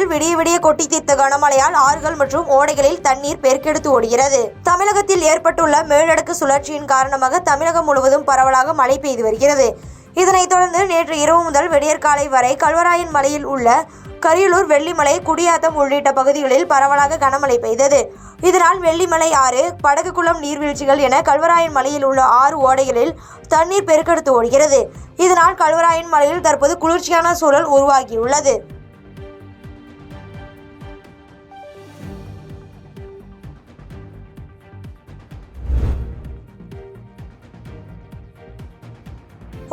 தமிழகத்தில் விடிய விடிய கொட்டி தீர்த்த கனமழையால் ஆறுகள் மற்றும் ஓடைகளில் தண்ணீர் பெருக்கெடுத்து ஓடுகிறது. தமிழகத்தில் ஏற்பட்டுள்ள மேலடுக்கு சுழற்சியின் காரணமாக தமிழகம் முழுவதும் பரவலாக மழை பெய்து வருகிறது. இதனைத் தொடர்ந்து நேற்று இரவு முதல் விடியற்காலை வரை கல்வராயன் மலையில் உள்ள கரியலூர், வெள்ளிமலை, குடியாத்தம் உள்ளிட்ட பகுதிகளில் பரவலாக கனமழை பெய்தது. இதனால் வெள்ளிமலை ஆறு, படகுக்குளம் நீர்வீழ்ச்சிகள் என கல்வராயன் மலையில் உள்ள 6 ஓடைகளில் தண்ணீர் பெருக்கெடுத்து ஓடுகிறது. இதனால் கல்வராயன் மலையில் தற்போது குளிர்ச்சியான சூழல் உருவாகியுள்ளது.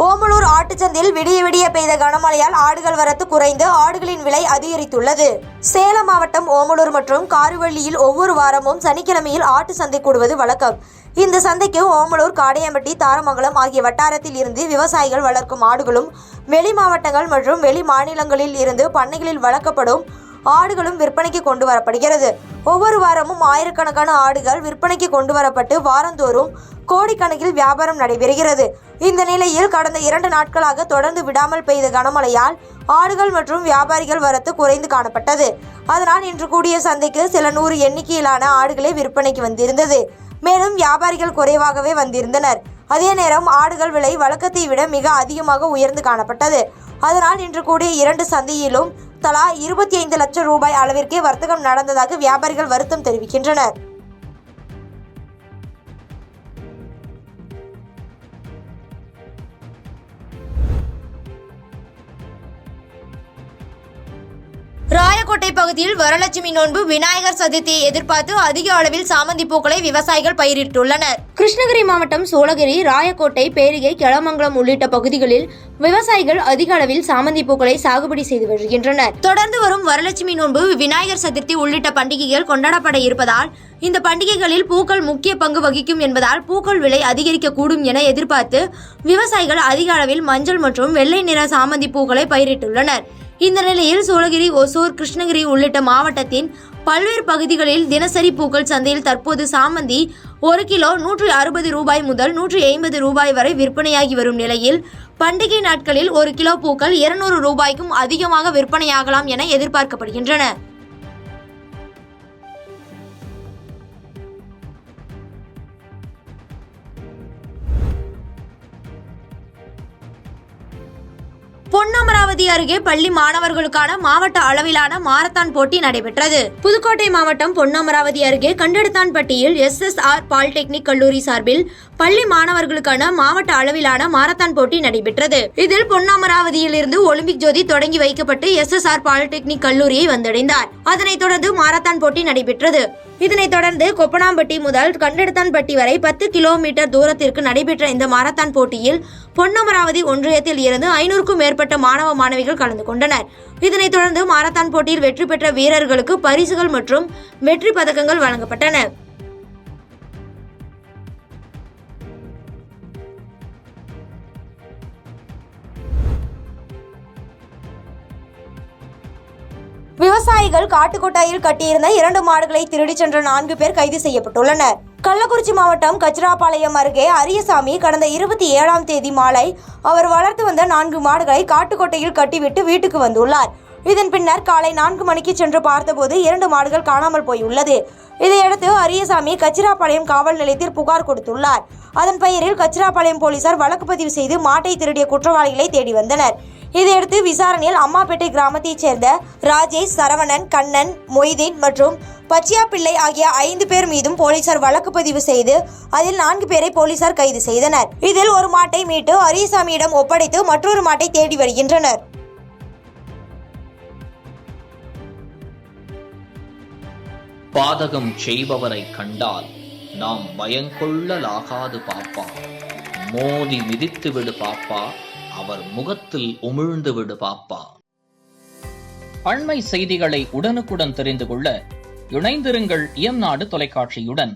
ஓமலூர் ஆட்டுச்சந்தையில் விடிய விடிய பெய்த கனமழையால் ஆடுகள் வரத்து குறைந்து ஆடுகளின் விலை அதிகரித்துள்ளது. சேலம் மாவட்டம் ஓமலூர் மற்றும் காருவள்ளியில் ஒவ்வொரு வாரமும் சனிக்கிழமையில் ஆட்டு சந்தை கூடுவது வழக்கம். இந்த சந்தைக்கு ஓமலூர், காடையம்பட்டி, தாரமங்கலம் ஆகிய வட்டாரத்தில் இருந்து விவசாயிகள் வளர்க்கும் ஆடுகளும், வெளி மாவட்டங்கள் மற்றும் வெளி மாநிலங்களில் இருந்து பண்ணைகளில் வளர்க்கப்படும் ஆடுகளும் விற்பனைக்கு கொண்டு வரப்படுகிறது. ஒவ்வொரு வாரமும் ஆயிரக்கணக்கான ஆடுகள் விற்பனைக்கு கொண்டு வரப்பட்டு வாரந்தோறும் கோடிக்கணக்கில் வியாபாரம் நடைபெறுகிறது. இந்த நிலையில் கடந்த 2 நாட்களாக தொடர்ந்து விடாமல் பெய்த கனமழையால் ஆடுகள் மற்றும் வியாபாரிகள் வரத்து குறைந்து காணப்பட்டது. அதனால் இன்று கூடிய சந்தைக்கு சில 100 எண்ணிக்கையிலான ஆடுகளே விற்பனைக்கு வந்திருந்தது. மேலும் வியாபாரிகள் குறைவாகவே வந்திருந்தனர். அதே நேரம் ஆடுகள் விலை வழக்கத்தை விட மிக அதிகமாக உயர்ந்து காணப்பட்டது. அதனால் இன்று கூடிய 2 சந்தையிலும் தலா 25 லட்சம் ரூபாய் அளவிற்கே வர்த்தகம் நடந்ததாக வியாபாரிகள் வருத்தம் தெரிவிக்கின்றனர். ராயக்கோட்டை பகுதியில் வரலட்சுமி நோன்பு, விநாயகர் சதுர்த்தியை எதிர்பார்த்து அதிக அளவில் சாமந்தி பூக்களை விவசாயிகள் பயிரிட்டுள்ளனர். கிருஷ்ணகிரி மாவட்டம் சோழகிரி, ராயக்கோட்டை, பேரிகை, கெளமங்கலம் உள்ளிட்ட பகுதிகளில் விவசாயிகள் அதிக அளவில் சாமந்தி பூக்களை சாகுபடி செய்து வருகின்றனர். தொடர்ந்து வரும் வரலட்சுமி நோன்பு, விநாயகர் சதுர்த்தி உள்ளிட்ட பண்டிகைகள் கொண்டாடப்பட இருப்பதால் இந்த பண்டிகைகளில் பூக்கள் முக்கிய பங்கு வகிக்கும் என்பதால் பூக்கள் விலை அதிகரிக்கக்கூடும் என எதிர்பார்த்து விவசாயிகள் அதிக அளவில் மஞ்சள் மற்றும் வெள்ளை நிற சாமந்தி பூக்களை பயிரிட்டுள்ளனர். இந்த நிலையில் சோழகிரி, ஒசூர், கிருஷ்ணகிரி உள்ளிட்ட மாவட்டத்தின் பல்வேறு பகுதிகளில் தினசரி பூக்கள் சந்தையில் தற்போது சாமந்தி 1 கிலோ 160 ரூபாய் முதல் 180 ரூபாய் வரை விற்பனையாகி வரும் நிலையில் பண்டிகை நாட்களில் 1 கிலோ பூக்கள் 200 ரூபாய்க்கும் அதிகமாக விற்பனையாகலாம் என எதிர்பார்க்கப்படுகின்றன. பொன்னமராவதி அருகே பள்ளி மாணவர்களுக்கான மாவட்ட அளவிலான மாரத்தான் போட்டி நடைபெற்றது. புதுக்கோட்டை மாவட்டம் பொன்னமராவதி அருகே கண்டெடுத்தான்பட்டியில் SSR பாலிடெக்னிக் கல்லூரி சார்பில் பள்ளி மாணவர்களுக்கான மாவட்ட அளவிலான மாரத்தான் போட்டி நடைபெற்றது. இதில் பொன்னமராவதியில் இருந்து ஒலிம்பிக் ஜோதி தொடங்கி வைக்கப்பட்டு SSR பாலிடெக்னிக் கல்லூரியை வந்தடைந்தார். அதனைத் தொடர்ந்து மாரத்தான் போட்டி நடைபெற்றது. இதனைத் தொடர்ந்து கொப்பனாம்பட்டி முதல் கண்டெடுத்தான்பட்டி வரை 10 கிலோமீட்டர் தூரத்திற்கு நடைபெற்ற இந்த மாரத்தான் போட்டியில் பொன்னமராவதி ஒன்றியத்தில் இருந்து 500க்கும் மேற்பட்ட மாணவ மாணவிகள் கலந்து கொண்டனர். இதனைத் தொடர்ந்து மாரத்தான் போட்டியில் வெற்றி பெற்ற வீரர்களுக்கு பரிசுகள் மற்றும் வெற்றி பதக்கங்கள் வழங்கப்பட்டன. விவசாயிகள் காட்டுக்கொட்டாயில் கட்டியிருந்த 2 மாடுகளை திருடிச் சென்ற 4 பேர் கைது செய்யப்பட்டுள்ளனர். கள்ளக்குறிச்சி மாவட்டம் கச்சிராபாளையம் அருகே அரியசாமி கடந்த 27ஆம் தேதி மாலை அவர் வளர்த்து வந்த 4 மாடுகளை காட்டுக்கொட்டையில் கட்டிவிட்டு வீட்டுக்கு வந்துள்ளார். இதன் பின்னர் காலை 4 மணிக்கு சென்று பார்த்தபோது 2 மாடுகள் காணாமல் போயுள்ளது. இதையடுத்து அரியசாமி கச்சிராபாளையம் காவல் நிலையத்தில் புகார் கொடுத்துள்ளார். அதன் பெயரில் கச்சிராபாளையம் போலீசார் வழக்கு பதிவு செய்து மாட்டை திருடிய குற்றவாளிகளை தேடி வந்தனர். இதையடுத்து விசாரணையில் அம்மாப்பேட்டை கிராமத்தைச் சேர்ந்த ராஜேஷ், சரவணன், கண்ணன், மொய்தீன் மற்றும் பச்சியாப்பிள்ளை ஆகிய 5 பேர் மீதும் போலீசார் வழக்கு பதிவு செய்து அதில் 4 பேரை போலீசார் கைது செய்தனர். இதில் ஒரு மாட்டை மீட்டு அரியசாமியிடம் ஒப்படைத்து மற்றொரு மாட்டை தேடி வருகின்றனர். பாதகம் செய்பவரை கண்டால் நாம் பயங்கொள்ளலாகாது பாப்பா, மோதி மிதித்து விடு பாப்பா, அவர் முகத்தில் உமிழ்ந்து விடு பாப்பா. அண்மை செய்திகளை உடனுக்குடன் தெரிந்து கொள்ள இணைந்திருங்கள் இயம்நாடு தொலைக்காட்சியுடன்.